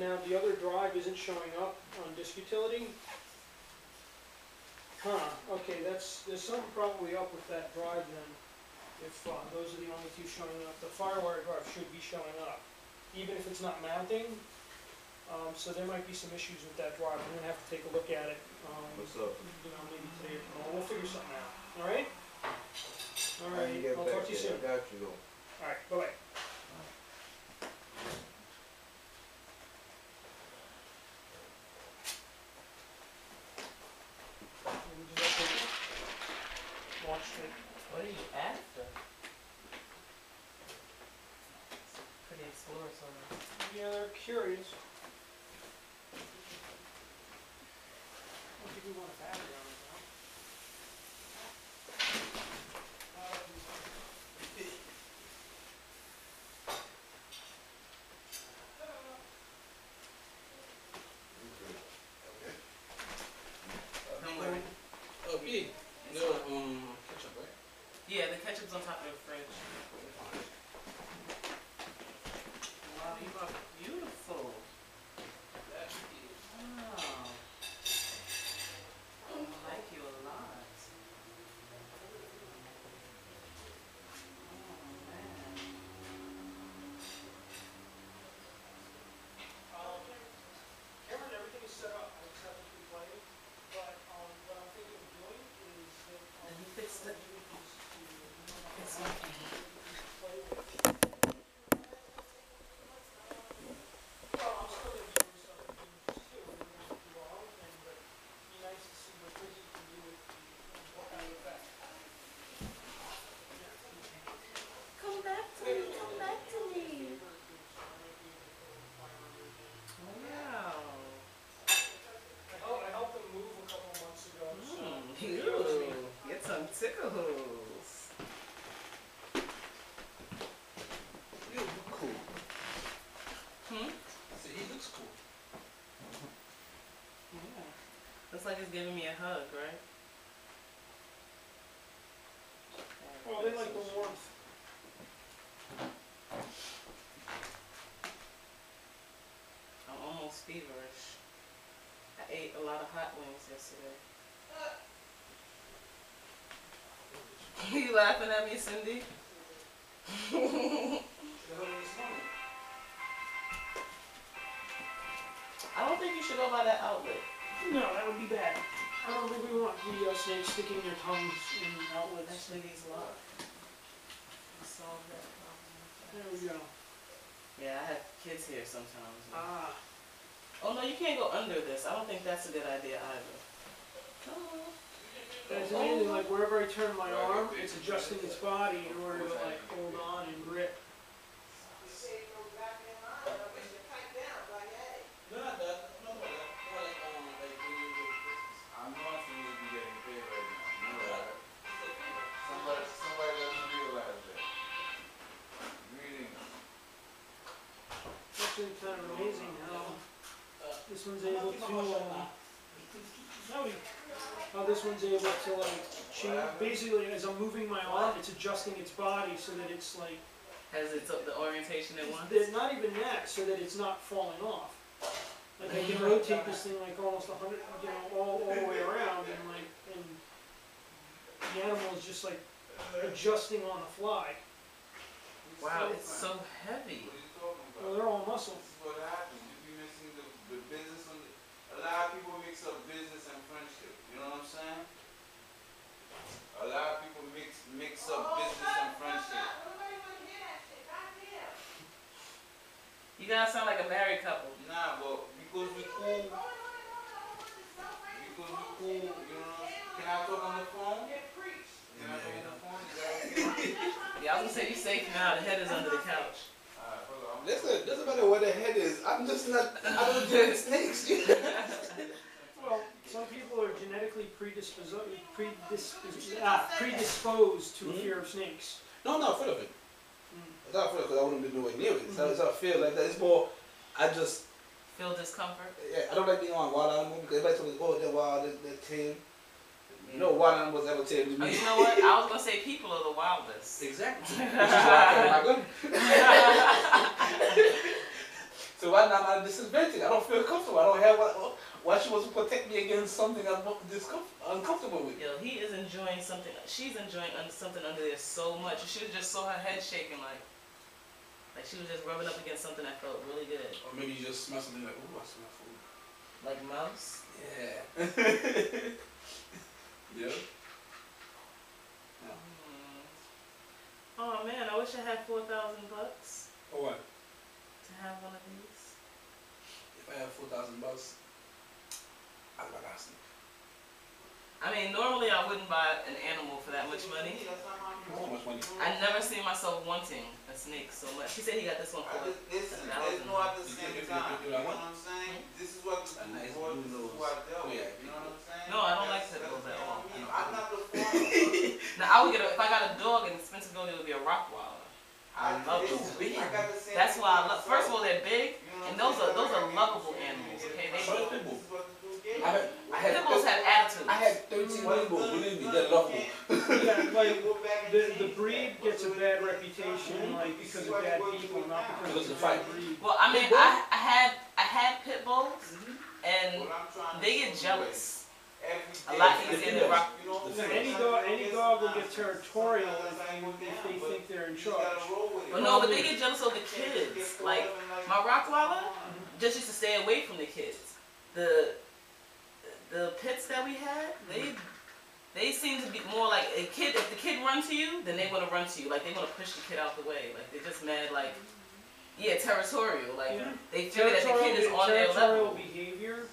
now the other drive isn't showing up on disk utility. Huh, okay, there's something probably up with that drive then. If those are the only two showing up. The FireWire drive should be showing up, even if it's not mounting. So there might be some issues with that drive. I'm going to have to take a look at it. What's up? You know, maybe today or tomorrow. We'll figure something out. All right? All right. I'll talk to you soon. I got you though. All right. Bye-bye. What are you after? Pretty exploratory. Yeah, they're curious. I don't think we want a battery on it, though. Okay. No, ketchup, right? Yeah, the ketchup's on top of the fridge. Wow, you are beautiful. Wow. I like you a lot. Oh, man. Cameron, everything is set up. I just have to keep playing. But what I'm thinking of doing is that And he fixed it. It's play okay. with. Well, I'm still going to be doing stuff with games too. We're going to do our own thing, but it'd be nice to see what Brizzy can do with what kind of effect. Come back to me, come back to me. Wow. I helped them move a couple of months ago. So Ew, get some tickles. You look cool. Hmm? I said, he looks cool. Yeah. Looks like it's giving me a hug, right? well, they like the warmth. I'm almost feverish. I ate a lot of hot wings yesterday. You laughing at me, Cindy? I don't think you should go by that outlet. No, that would be bad. I don't think we want the snakes sticking their tongues in outlets. Actually, these lock. Solve that problem. There we go. Yeah, I have kids here sometimes. Ah. Oh no, you can't go under this. I don't think that's a good idea either. Oh. It's amazing, like wherever I turn my arm, it's adjusting its body in order to like hold on and grip. I know I should be getting paid right now. You know that. Somebody doesn't realize that. Greetings. It's actually kind of amazing how this one's able to, how this one's able to like change, basically as I'm moving my arm, it's adjusting its body so that it's like, Has it the orientation it wants? not even that, so that it's not falling off. Like I can rotate this thing like almost 100, you know, all the way around, and like, and the animal is just like adjusting on the fly. Wow, it's so heavy. What are you talking about? Well, they're all muscle. This is what happens. You be mixing the business on a lot of people mix up business and friendship. You know what I'm saying? A lot of people mix up business and friendship. You guys sound like a married couple. Nah, but because we cool, you know, can I talk on the phone? Can I talk on the phone? Is that okay? Yeah, I was gonna say you safe now. The head is under the couch. Alright, hold on. Listen, doesn't matter where the head is. I'm just not. I don't deal with snakes. Well, some people are genetically predisposed to a fear of snakes. No, I'm not afraid of it. It's not afraid because I wouldn't be nowhere near it. So it's not fear like that. It's more, I just, Feel discomfort? yeah, I don't like being on wild animals because everybody told me, oh, they're wild, they're tame. No wild animals ever tamed Oh, me. you know what? I was gonna say people are the wildest. Exactly. Which is why I carry my gun. So right now I'm at a disadvantage. I don't feel comfortable. I don't have why she wants to protect me against something I'm uncomfortable with. Yo, he is enjoying something. She's enjoying something under there so much. You should have just saw her head shaking like she was just rubbing up against something that felt really good. Or maybe you just smell something like, ooh, I smell food. Like mouse? Yeah. Yeah. Oh man, I wish I had $4,000 For what? to have one of these. If I have $4,000, I'd buy that snake. I mean, normally I wouldn't buy an animal for that much money. How much money? I never seen myself wanting a snake so much. He said he got this one for Listen, there's $1,000. no at the same time. You know what I'm saying? This is what A nice what blue this is nose. what I dealt with. Yeah. You know what I'm saying? No, I don't like pit bulls at all. I'm not the farmer. Now I would get if I got a dog, an expensive dog, it would be a Rottweiler. I love those big. That's why I love. First of all, they're big, and those are lovable animals. Okay, they. But pit bull. Pit bulls have attitude. I had 13 rainbows, believe me, they're lovable. Yeah, like, the breed gets a bad reputation, like, because of bad people, not because of the bad breed. Well, I mean, I had pit bulls, and they get jealous. A lot easier than rock. Any dog will get territorial if they think they're in charge. But no, but they get jealous of the kids. Like my Rottweiler just used to stay away from the kids. The pits that we had, they seem to be more like a kid. If the kid runs to you, then they want to run to you. Like they want to push the kid out the way. Like they're just mad. Like territorial. Like they feel that the kid is on their level. Territorial behavior.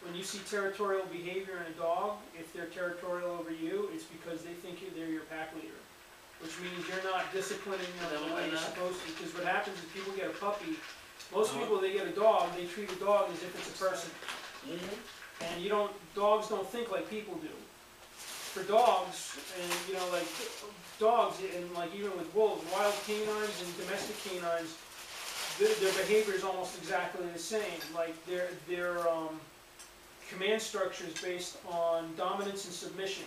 When you see territorial behavior in a dog, if they're territorial over you, it's because they think they're your pack leader. Which means you're not disciplining them the way you're supposed to. Because what happens is people get a puppy. Most people, they get a dog, they treat a dog as if it's a person. And dogs don't think like people do. For dogs, and like dogs, and like even with wolves, wild canines and domestic canines, their behavior is almost exactly the same. Like their command structure is based on dominance and submission.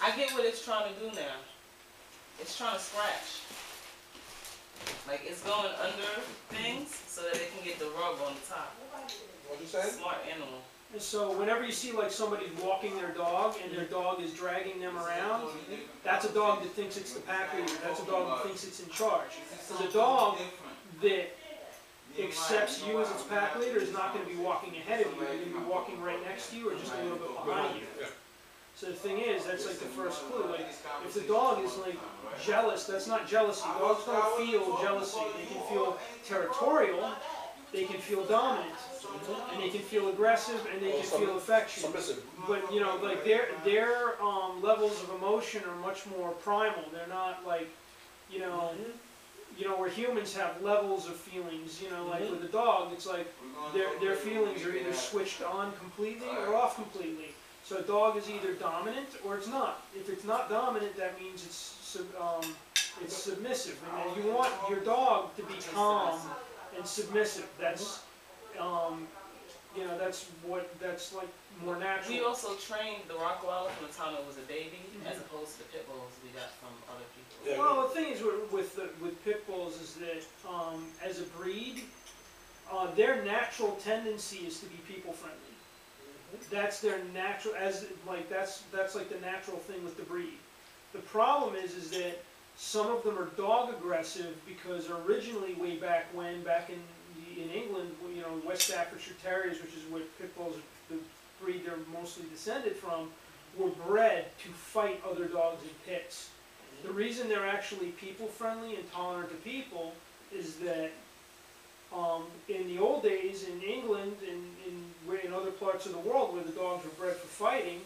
I get what it's trying to do now. It's trying to scratch. Like it's going under things so that it can get the rub on the top. What'd you say? Smart animal. And so whenever you see like somebody walking their dog and their dog is dragging them around, that's a dog that thinks it's the pack leader. That's a dog that thinks it's in charge. So the dog that accepts you as its pack leader is not going to be walking ahead of you. They're going to be walking right next to you or just a little bit behind you. So the thing is, that's like the first clue. Like if the dog is like jealous, that's not jealousy. Dogs don't feel jealousy. They can feel territorial. They can feel dominant. And they can feel aggressive, and they can feel affection. But like their levels of emotion are much more primal. They're not like, where humans have levels of feelings. Like with a dog, it's like their feelings are either switched on completely or off completely. So a dog is either dominant or it's not. If it's not dominant, that means it's submissive, and you want your dog to be calm and submissive. That's that's like more natural. We also trained the Rottweiler from the time it was a baby, as opposed to the pit bulls we got from other people. Yeah. Well, the thing is with pit bulls is that as a breed, their natural tendency is to be people friendly. That's their natural, that's like the natural thing with the breed. The problem is that some of them are dog aggressive because originally way back in England, West Staffordshire Terriers, which is what pit bulls, the breed they're mostly descended from, were bred to fight other dogs in pits. The reason they're actually people friendly and tolerant to people is that in the old days in England and in other parts of the world where the dogs were bred for fighting,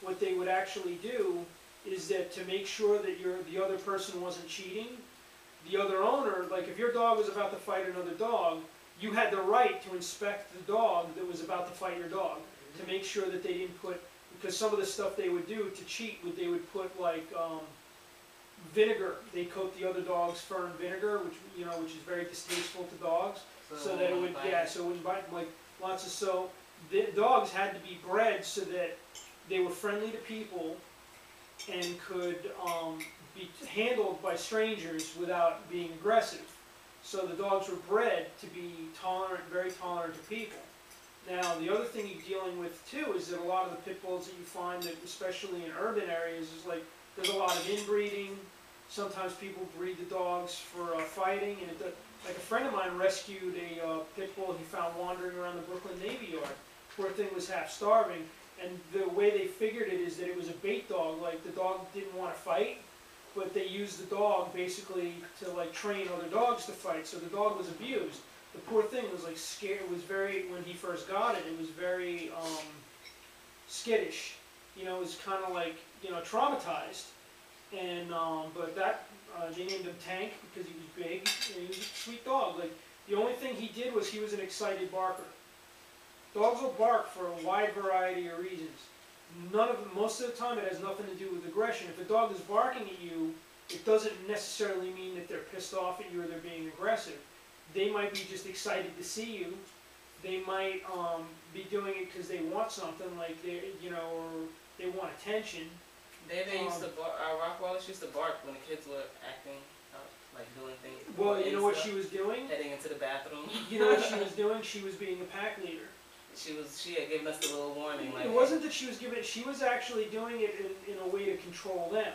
what they would actually do is that to make sure that the other person wasn't cheating, the other owner, like if your dog was about to fight another dog, you had the right to inspect the dog that was about to fight your dog to make sure that they didn't put, because some of the stuff they would do to cheat, they would put like vinegar. They coat the other dog's fur in vinegar, which is very distasteful to dogs, so that it would so it wouldn't bite. Like lots of the dogs had to be bred so that they were friendly to people and could be handled by strangers without being aggressive. So the dogs were bred to be tolerant, very tolerant to people. Now, the other thing you're dealing with too is that a lot of the pit bulls that you find, that especially in urban areas, is like there's a lot of inbreeding. Sometimes people breed the dogs for fighting, and like a friend of mine rescued a pit bull he found wandering around the Brooklyn Navy Yard. Poor thing was half starving, and the way they figured it is that it was a bait dog. Like the dog didn't want to fight, but they used the dog basically to like train other dogs to fight. So the dog was abused. The poor thing was like scared. It was very, when he first got it, it was very skittish. You know, it was kind of like, you know, traumatized. And but that they named him Tank because he was big and he was a sweet dog. Like the only thing he did was he was an excited barker. Dogs will bark for a wide variety of reasons. Most of the time, it has nothing to do with aggression. If a dog is barking at you, it doesn't necessarily mean that they're pissed off at you or they're being aggressive. They might be just excited to see you. They might be doing it because they want something, like they, you know, or they want attention. They used to bark. Our Rottweilers used to bark when the kids were acting up, like doing things. Well, you know what she was doing? Heading into the bathroom. You know what she was doing? She was being a pack leader. She had given us the little warning. Like, it wasn't that she was giving it. She was actually doing it in a way to control them.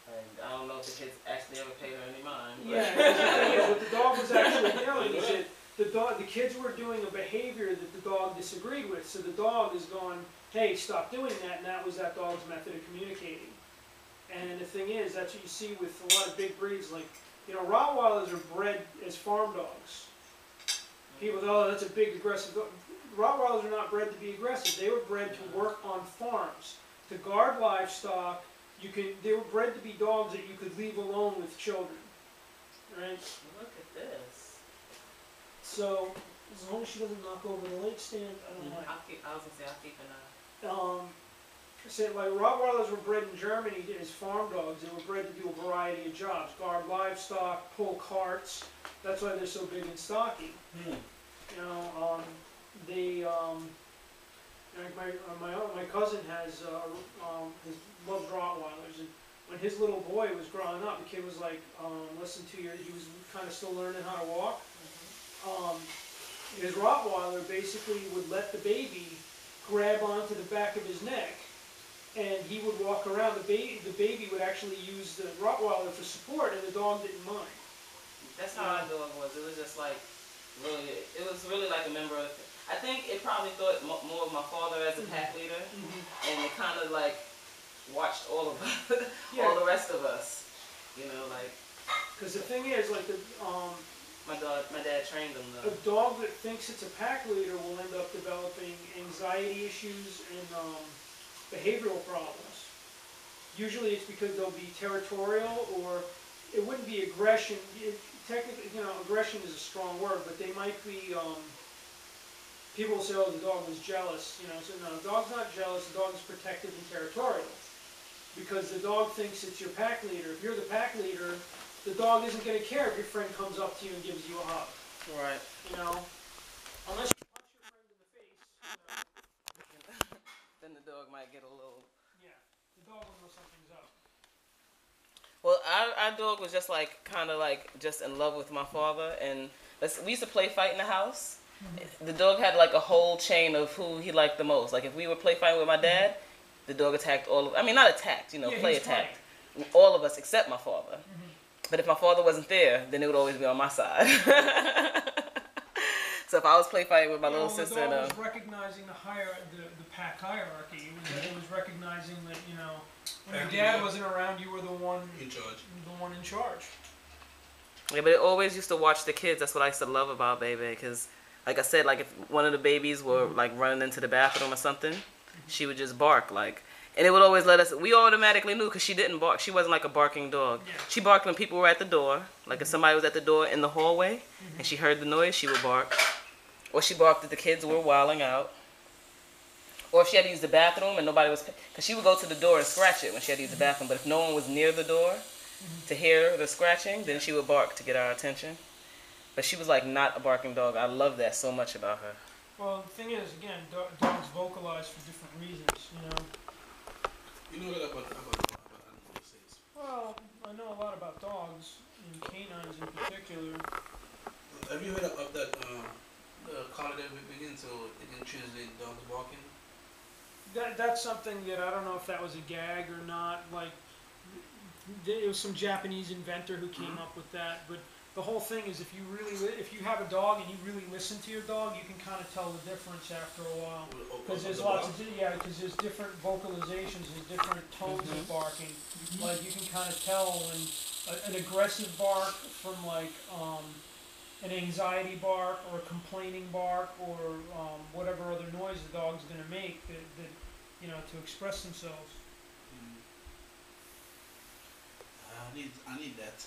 And I don't know if the kids actually ever paid her any mind. But. Yeah, what the dog was actually doing is that the kids were doing a behavior that the dog disagreed with. So the dog is going, hey, stop doing that, and that was that dog's method of communicating. And the thing is, that's what you see with a lot of big breeds. Like, you know, Rottweilers are bred as farm dogs. People go, oh, that's a big aggressive dog. Rottweilers are not bred to be aggressive. They were bred to work on farms, to guard livestock. They were bred to be dogs that you could leave alone with children, right? Look at this. So, as long as she doesn't knock over the lake stand, I don't mind. I was gonna say I'll keep an eye. So like Rottweilers were bred in Germany as farm dogs. They were bred to do a variety of jobs: guard livestock, pull carts. That's why they're so big and stocky. You know, my cousin has loves Rottweilers, and when his little boy was growing up, the kid was like less than 2 years. He was kind of still learning how to walk. His Rottweiler basically would let the baby grab onto the back of his neck, and he would walk around. The baby would actually use the Rottweiler for support, and the dog didn't mind. That's how our dog was. It was just like really. It was really like a member of. I think it probably thought more of my father as a pack leader, and it kind of like watched all of us, all the rest of us. You know, like. Because the thing is, like my dad trained him though. A dog that thinks it's a pack leader will end up developing anxiety issues and behavioral problems. Usually it's because they'll be territorial, or it wouldn't be aggression. Technically, you know, aggression is a strong word, but they might be, people will say, oh, the dog was jealous. You know, so no, the dog's not jealous, the dog is protective and territorial. Because the dog thinks it's your pack leader. If you're the pack leader, the dog isn't going to care if your friend comes up to you and gives you a hug. Right. You know? Unless you punch your friend in the face, you know. Then the dog might get a little... Yeah. The dog will know something's up. Well, our dog was just like, kind of like, just in love with my father. And we used to play fight in the house. The dog had like a whole chain of who he liked the most. Like if we were play fighting with my dad, the dog attacked all of... I mean, not attacked, you know, play attacked. All of us except my father. But if my father wasn't there, then it would always be on my side. So if I was play fighting with my little sister, the dog was recognizing the pack hierarchy. It was recognizing that, you know, when your dad wasn't around, you were the one in charge. The one in charge. Yeah, but it always used to watch the kids. That's what I used to love about Baby, because, like I said, like if one of the babies were like running into the bathroom or something, she would just bark like. And it would always let us, we automatically knew because she didn't bark. She wasn't like a barking dog. Yeah. She barked when people were at the door. Like if somebody was at the door in the hallway and she heard the noise, she would bark. Or she barked if the kids were wilding out. Or if she had to use the bathroom and nobody was, because she would go to the door and scratch it when she had to use the bathroom. But if no one was near the door to hear the scratching, then she would bark to get our attention. But she was like not a barking dog. I love that so much about her. Well, the thing is, again, dogs vocalize for different reasons, you know. You know a lot about animals. Well, I know a lot about dogs, you and canines in particular. Have you heard of that collar that we begin so it can translate dogs barking? That's something that I don't know if that was a gag or not. Like, it was some Japanese inventor who came up with that. But the whole thing is, if you have a dog and you really listen to your dog, you can kind of tell the difference after a while. Because there's lots of because there's different vocalizations, there's different tones of barking. Like you can kind of tell when an aggressive bark from like an anxiety bark or a complaining bark or whatever other noise the dog's going to make that to express themselves. I need that.